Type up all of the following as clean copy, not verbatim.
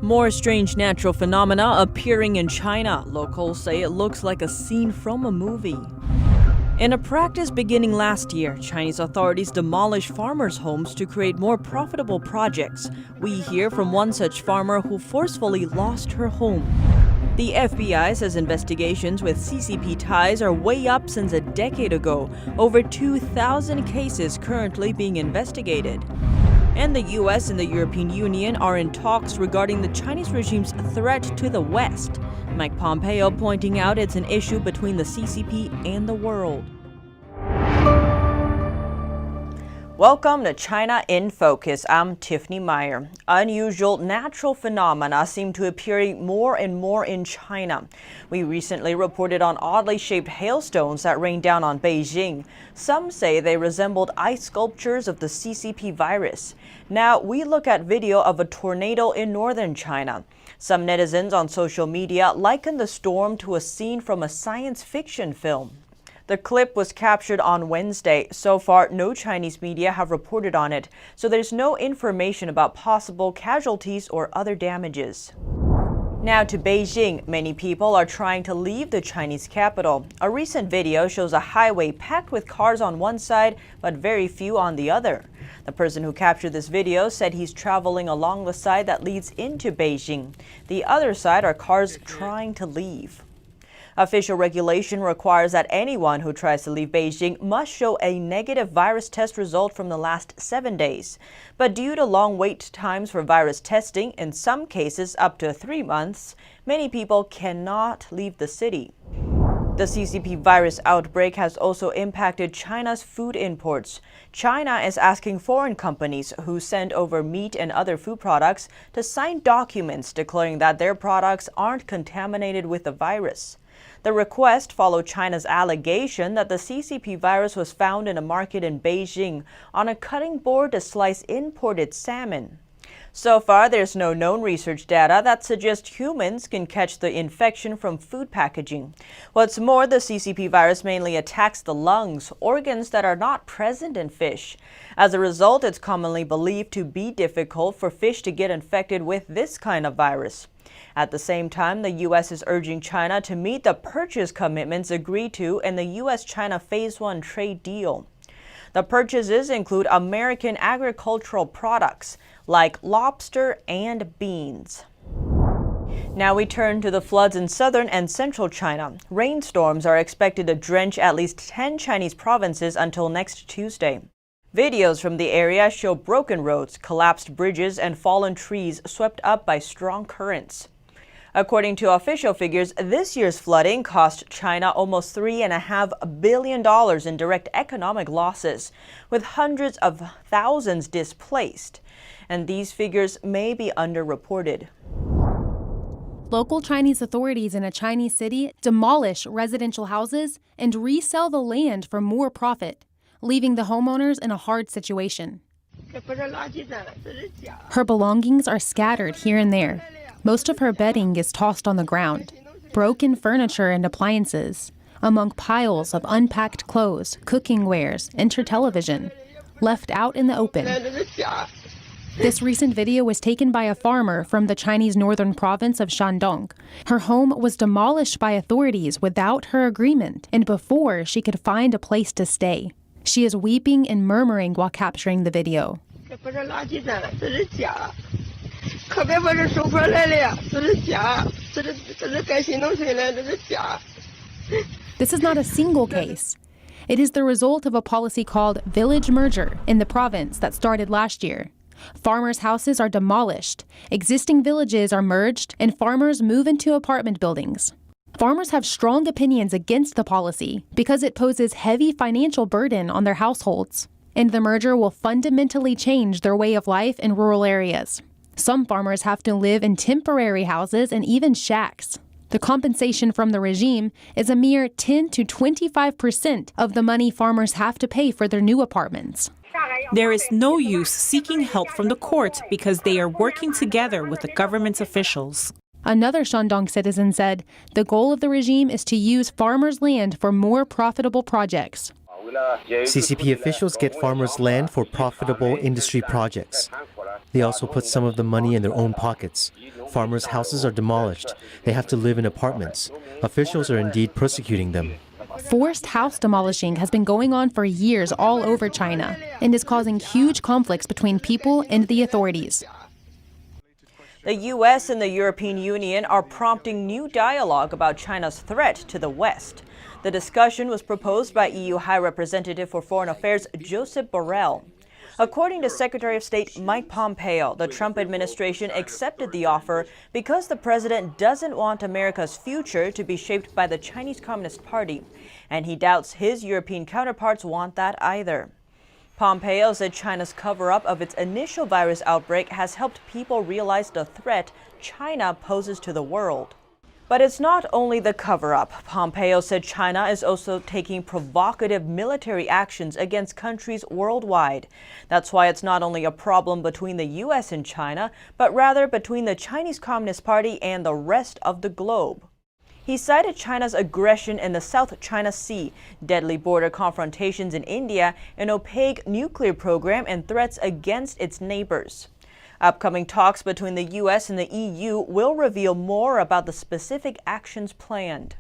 More strange natural phenomena appearing in China. Locals say it looks like a scene from a movie. In a practice beginning last year, Chinese authorities demolished farmers' homes to create more profitable projects. We hear from one such farmer who forcefully lost her home. The FBI says investigations with CCP ties are way up since a decade ago. Over 2,000 cases currently being investigated. And the US and the European Union are in talks regarding the Chinese regime's threat to the West. Mike Pompeo pointing out it's an issue between the CCP and the world. Welcome to China in Focus. I'm Tiffany Meyer. Unusual natural phenomena seem to appear more and more in China. We recently reported on oddly shaped hailstones that rained down on Beijing. Some say they resembled ice sculptures of the CCP virus. Now we look at video of a tornado in northern China. Some netizens on social media liken the storm to a scene from a science fiction film. The clip was captured on Wednesday. So far, no Chinese media have reported on it, so there's no information about possible casualties or other damages. Now to Beijing. Many people are trying to leave the Chinese capital. A recent video shows a highway packed with cars on one side, but very few on the other. The person who captured this video said he's traveling along the side that leads into Beijing. The other side are cars trying to leave. Official regulation requires that anyone who tries to leave Beijing must show a negative virus test result from the last 7 days. But due to long wait times for virus testing, in some cases up to 3 months, many people cannot leave the city. The CCP virus outbreak has also impacted China's food imports. China is asking foreign companies who send over meat and other food products to sign documents declaring that their products aren't contaminated with the virus. The request followed China's allegation that the CCP virus was found in a market in Beijing on a cutting board to slice imported salmon. So far, there's no known research data that suggests humans can catch the infection from food packaging. What's more, the CCP virus mainly attacks the lungs, organs that are not present in fish. As a result, it's commonly believed to be difficult for fish to get infected with this kind of virus. At the same time, the U.S. is urging China to meet the purchase commitments agreed to in the U.S.-China Phase 1 trade deal. The purchases include American agricultural products like lobster and beans. Now we turn to the floods in southern and central China. Rainstorms are expected to drench at least 10 Chinese provinces until next Tuesday. Videos from the area show broken roads, collapsed bridges, and fallen trees swept up by strong currents. According to official figures, this year's flooding cost China almost $3.5 billion in direct economic losses, with hundreds of thousands displaced. And these figures may be underreported. Local Chinese authorities in a Chinese city demolish residential houses and resell the land for more profit, leaving the homeowners in a hard situation. Her belongings are scattered here and there. Most of her bedding is tossed on the ground, broken furniture and appliances, among piles of unpacked clothes, cooking wares, and her television, left out in the open. This recent video was taken by a farmer from the Chinese northern province of Shandong. Her home was demolished by authorities without her agreement and before she could find a place to stay. She is weeping and murmuring while capturing the video. This is not a single case. It is the result of a policy called village merger in the province that started last year. Farmers' houses are demolished, existing villages are merged, and farmers move into apartment buildings. Farmers have strong opinions against the policy because it poses heavy financial burden on their households, and the merger will fundamentally change their way of life in rural areas. Some farmers have to live in temporary houses and even shacks. The compensation from the regime is a mere 10 to 25% of the money farmers have to pay for their new apartments. There is no use seeking help from the court because they are working together with the government's officials. Another Shandong citizen said the goal of the regime is to use farmers' land for more profitable projects. CCP officials get farmers' land for profitable industry projects. They also put some of the money in their own pockets. Farmers' houses are demolished. They have to live in apartments. Officials are indeed persecuting them. Forced house demolishing has been going on for years all over China and is causing huge conflicts between people and the authorities. The U.S. and the European Union are prompting new dialogue about China's threat to the West. The discussion was proposed by EU High Representative for Foreign Affairs Josep Borrell. According to Secretary of State Mike Pompeo, the Trump administration accepted the offer because the president doesn't want America's future to be shaped by the Chinese Communist Party, and he doubts his European counterparts want that either. Pompeo said China's cover-up of its initial virus outbreak has helped people realize the threat China poses to the world. But it's not only the cover-up. Pompeo said China is also taking provocative military actions against countries worldwide. That's why it's not only a problem between the U.S. and China, but rather between the Chinese Communist Party and the rest of the globe. He cited China's aggression in the South China Sea, deadly border confrontations in India, an opaque nuclear program, and threats against its neighbors. Upcoming talks between the U.S. and the EU will reveal more about the specific actions planned.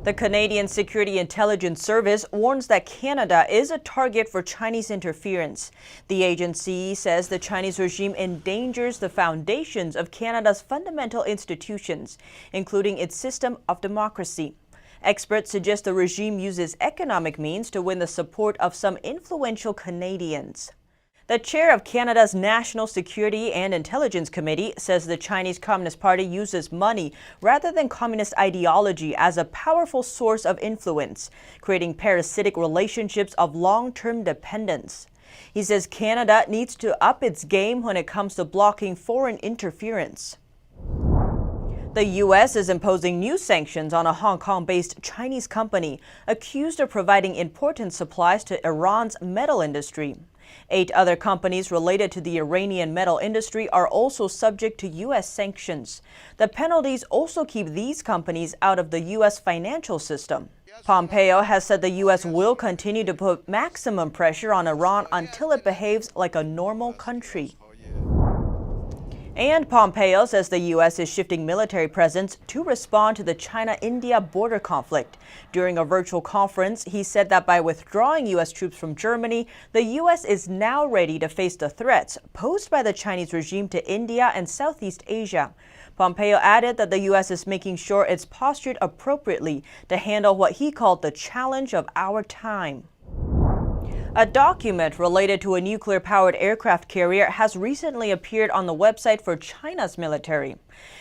The Canadian Security Intelligence Service warns that Canada is a target for Chinese interference. The agency says the Chinese regime endangers the foundations of Canada's fundamental institutions, including its system of democracy. Experts suggest the regime uses economic means to win the support of some influential Canadians. The chair of Canada's National Security and Intelligence Committee says the Chinese Communist Party uses money rather than communist ideology as a powerful source of influence, creating parasitic relationships of long-term dependence. He says Canada needs to up its game when it comes to blocking foreign interference. The U.S. is imposing new sanctions on a Hong Kong-based Chinese company accused of providing important supplies to Iran's metal industry. 8 other companies related to the Iranian metal industry are also subject to U.S. sanctions. The penalties also keep these companies out of the U.S. financial system. Pompeo has said the U.S. will continue to put maximum pressure on Iran until it behaves like a normal country. And Pompeo says the U.S. is shifting military presence to respond to the China-India border conflict. During a virtual conference, he said that by withdrawing U.S. troops from Germany, the U.S. is now ready to face the threats posed by the Chinese regime to India and Southeast Asia. Pompeo added that the U.S. is making sure it's postured appropriately to handle what he called the challenge of our time. A document related to a nuclear-powered aircraft carrier has recently appeared on the website for China's military.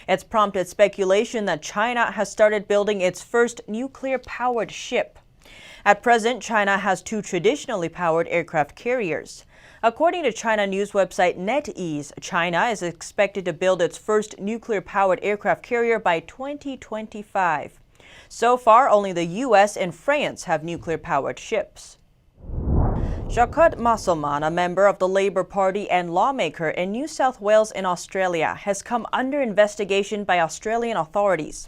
It's prompted speculation that China has started building its first nuclear-powered ship. At present, China has 2 traditionally powered aircraft carriers. According to China news website NetEase, China is expected to build its first nuclear-powered aircraft carrier by 2025. So far, only the U.S. and France have nuclear-powered ships. Jacques Musselman, a member of the Labour Party and lawmaker in New South Wales in Australia, has come under investigation by Australian authorities.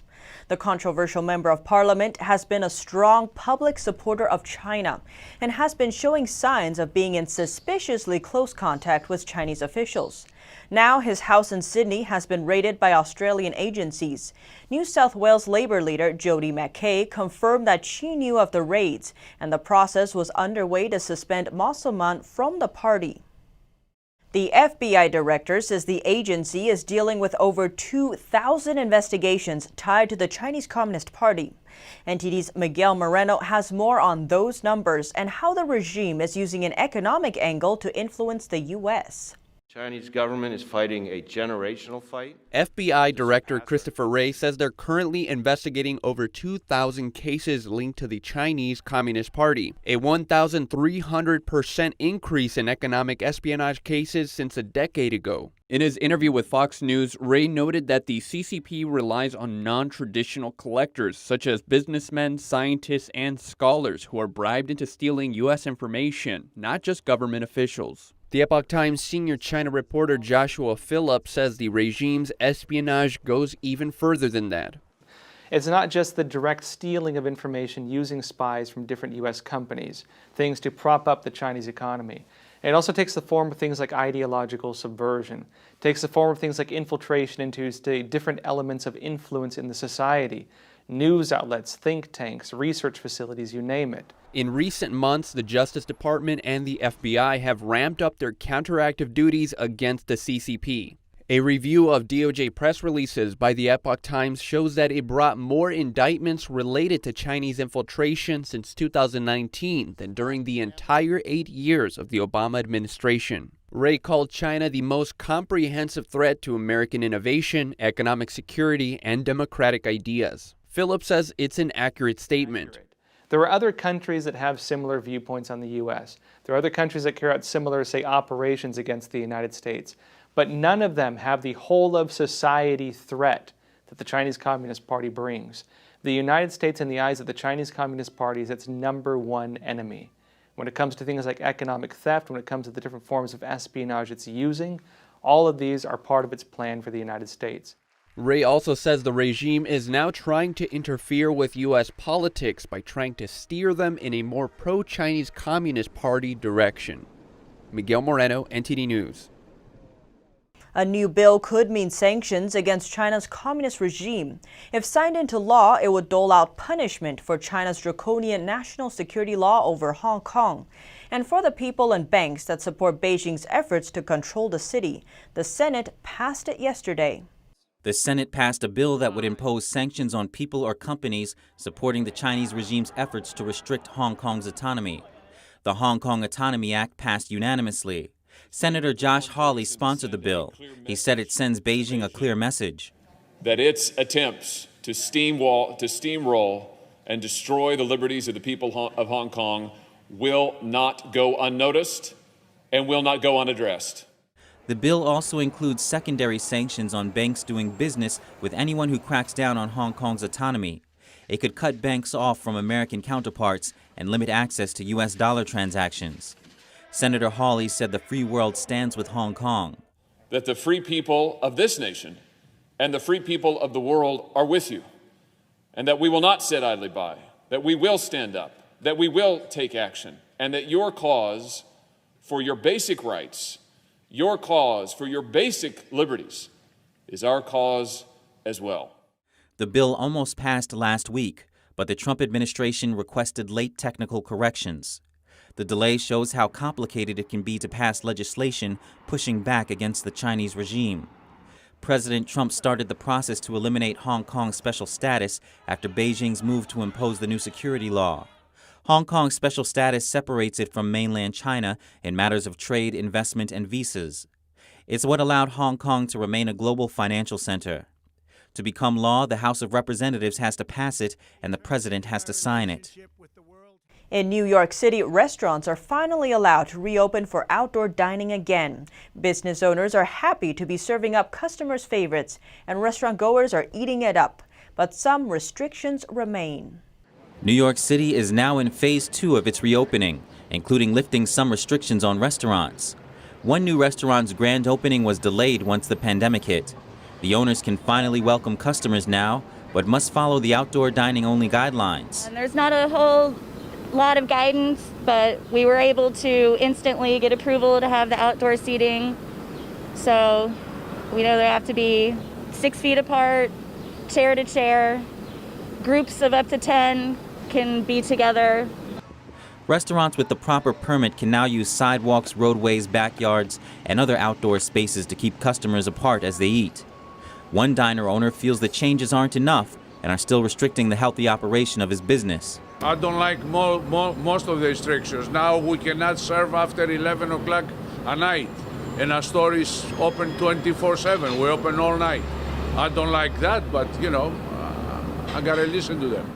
The controversial member of parliament has been a strong public supporter of China and has been showing signs of being in suspiciously close contact with Chinese officials. Now his house in Sydney has been raided by Australian agencies. New South Wales Labour leader Jody Mackay confirmed that she knew of the raids, and the process was underway to suspend Musselman from the party. The FBI director says the agency is dealing with over 2,000 investigations tied to the Chinese Communist Party. NTD's Miguel Moreno has more on those numbers and how the regime is using an economic angle to influence the U.S. Chinese government is fighting a generational fight. FBI Director Christopher Wray says they're currently investigating over 2,000 cases linked to the Chinese Communist Party, a 1,300% increase in economic espionage cases since a decade ago. In his interview with Fox News, Wray noted that the CCP relies on non-traditional collectors, such as businessmen, scientists, and scholars who are bribed into stealing U.S. information, not just government officials. The Epoch Times senior China reporter Joshua Phillip says the regime's espionage goes even further than that. It's not just the direct stealing of information using spies from different U.S. companies, things to prop up the Chinese economy. And it also takes the form of things like ideological subversion. It takes the form of things like infiltration into different elements of influence in the society. News outlets, think tanks, research facilities, you name it. In recent months, the Justice Department and the FBI have ramped up their counteractive duties against the CCP. A review of DOJ press releases by the Epoch Times shows that it brought more indictments related to Chinese infiltration since 2019 than during the entire 8 years of the Obama administration. Ray called China the most comprehensive threat to American innovation, economic security, and democratic ideas. Philip says it's an accurate statement. There are other countries that have similar viewpoints on the U.S. There are other countries that carry out similar, say, operations against the United States. But none of them have the whole of society threat that the Chinese Communist Party brings. The United States, in the eyes of the Chinese Communist Party, is its #1 enemy. When it comes to things like economic theft, when it comes to the different forms of espionage it's using, all of these are part of its plan for the United States. Ray also says the regime is now trying to interfere with U.S. politics by trying to steer them in a more pro-Chinese Communist Party direction. Miguel Moreno, NTD News. A new bill could mean sanctions against China's communist regime. If signed into law, it would dole out punishment for China's draconian national security law over Hong Kong. And for the people and banks that support Beijing's efforts to control the city, the Senate passed it yesterday. The Senate passed a bill that would impose sanctions on people or companies supporting the Chinese regime's efforts to restrict Hong Kong's autonomy. The Hong Kong Autonomy Act passed unanimously. Senator Josh Hawley sponsored the bill. He said it sends Beijing a clear message that its attempts to steamroll and destroy the liberties of the people of Hong Kong will not go unnoticed and will not go unaddressed. The bill also includes secondary sanctions on banks doing business with anyone who cracks down on Hong Kong's autonomy. It could cut banks off from American counterparts and limit access to U.S. dollar transactions. Senator Hawley said the free world stands with Hong Kong. That the free people of this nation and the free people of the world are with you, and that we will not sit idly by, that we will stand up, that we will take action, and that your cause for your basic rights, your cause for your basic liberties is our cause as well. The bill almost passed last week, but the Trump administration requested late technical corrections. The delay shows how complicated it can be to pass legislation pushing back against the Chinese regime. President Trump started the process to eliminate Hong Kong's special status after Beijing's move to impose the new security law. Hong Kong's special status separates it from mainland China in matters of trade, investment, and visas. It's what allowed Hong Kong to remain a global financial center. To become law, the House of Representatives has to pass it, and the president has to sign it. In New York City, restaurants are finally allowed to reopen for outdoor dining again. Business owners are happy to be serving up customers' favorites, and restaurant goers are eating it up. But some restrictions remain. New York City is now in phase 2 of its reopening, including lifting some restrictions on restaurants. One new restaurant's grand opening was delayed once the pandemic hit. The owners can finally welcome customers now, but must follow the outdoor dining-only guidelines. And there's not a whole lot of guidance, but we were able to instantly get approval to have the outdoor seating. So we know they have to be 6 feet apart, chair to chair. Groups of up to 10 can be together. Restaurants with the proper permit can now use sidewalks, roadways, backyards, and other outdoor spaces to keep customers apart as they eat. One diner owner feels the changes aren't enough and are still restricting the healthy operation of his business. I don't like most of the restrictions. Now we cannot serve after 11 o'clock at night, and our store is open 24/7. We're open all night. I don't like that, but I gotta listen to them.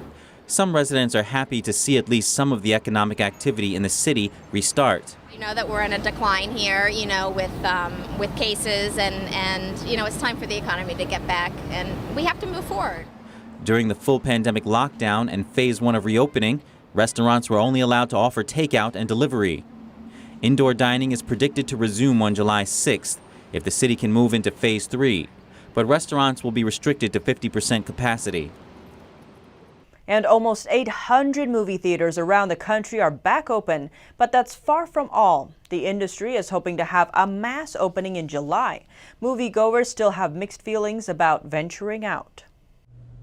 Some residents are happy to see at least some of the economic activity in the city restart. You know that we're in a decline here, with cases, and it's time for the economy to get back, and we have to move forward. During the full pandemic lockdown and phase 1 of reopening, restaurants were only allowed to offer takeout and delivery. Indoor dining is predicted to resume on July 6th if the city can move into phase 3, but restaurants will be restricted to 50% capacity. And almost 800 movie theaters around the country are back open, but that's far from all. The industry is hoping to have a mass opening in July. Moviegoers still have mixed feelings about venturing out.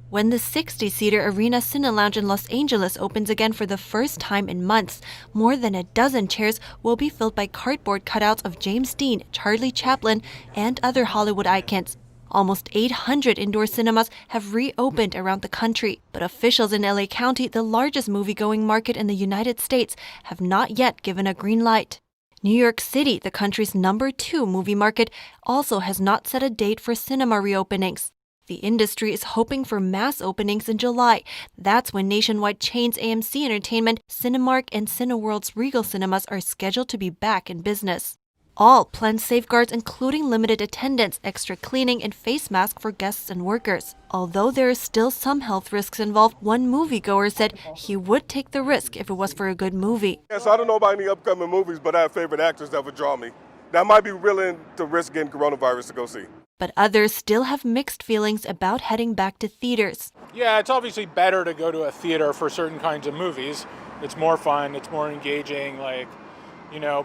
When the 60-seater Arena Cine Lounge in Los Angeles opens again for the first time in months, more than a dozen chairs will be filled by cardboard cutouts of James Dean, Charlie Chaplin, and other Hollywood icons. Almost 800 indoor cinemas have reopened around the country, but officials in LA County, the largest movie-going market in the United States, have not yet given a green light. New York City, the country's #2 movie market, also has not set a date for cinema reopenings. The industry is hoping for mass openings in July. That's when nationwide chains AMC Entertainment, Cinemark, and Cineworld's Regal Cinemas are scheduled to be back in business. All plan safeguards including limited attendance, extra cleaning, and face masks for guests and workers. Although there are still some health risks involved, one moviegoer said he would take the risk if it was for a good movie. Yes, I don't know about any upcoming movies, but I have favorite actors that would draw me. That might be willing to risk getting coronavirus to go see. But others still have mixed feelings about heading back to theaters. Yeah, it's obviously better to go to a theater for certain kinds of movies. It's more fun, it's more engaging,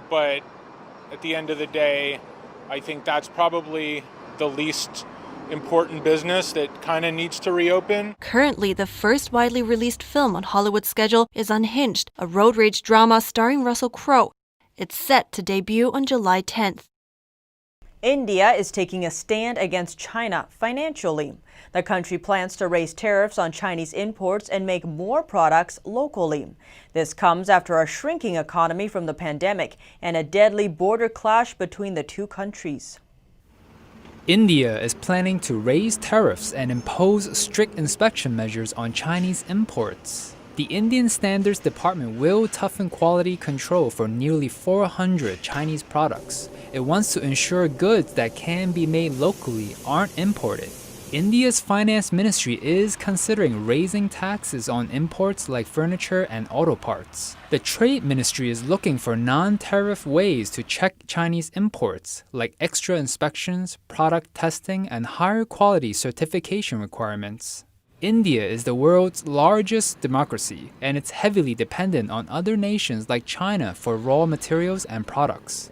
but at the end of the day, I think that's probably the least important business that kind of needs to reopen. Currently, the first widely released film on Hollywood's schedule is Unhinged, a road rage drama starring Russell Crowe. It's set to debut on July 10th. India is taking a stand against China financially. The country plans to raise tariffs on Chinese imports and make more products locally. This comes after a shrinking economy from the pandemic and a deadly border clash between the two countries. India is planning to raise tariffs and impose strict inspection measures on Chinese imports. The Indian Standards Department will toughen quality control for nearly 400 Chinese products. It wants to ensure goods that can be made locally aren't imported. India's finance ministry is considering raising taxes on imports like furniture and auto parts. The trade ministry is looking for non-tariff ways to check Chinese imports, like extra inspections, product testing, and higher quality certification requirements. India is the world's largest democracy, and it's heavily dependent on other nations like China for raw materials and products.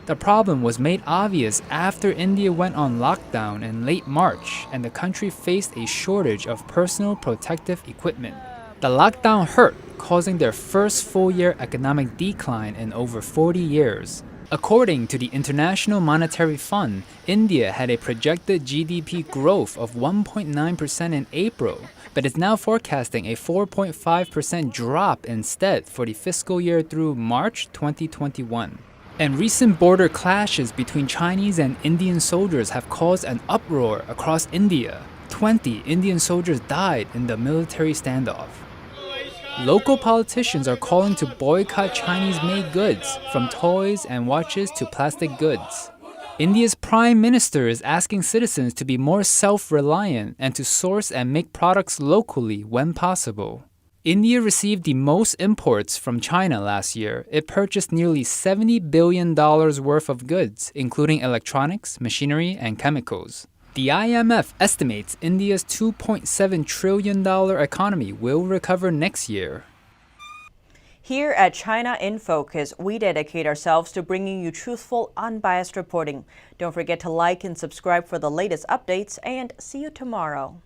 The problem was made obvious after India went on lockdown in late March and the country faced a shortage of personal protective equipment. The lockdown hurt, causing their first full-year economic decline in over 40 years. According to the International Monetary Fund, India had a projected GDP growth of 1.9% in April, but is now forecasting a 4.5% drop instead for the fiscal year through March 2021. And recent border clashes between Chinese and Indian soldiers have caused an uproar across India. 20 Indian soldiers died in the military standoff. Local politicians are calling to boycott Chinese-made goods, from toys and watches to plastic goods. India's Prime Minister is asking citizens to be more self-reliant and to source and make products locally when possible. India received the most imports from China last year. It purchased nearly $70 billion worth of goods, including electronics, machinery, and chemicals. The IMF estimates India's $2.7 trillion economy will recover next year. Here at China in Focus, we dedicate ourselves to bringing you truthful, unbiased reporting. Don't forget to like and subscribe for the latest updates, and see you tomorrow.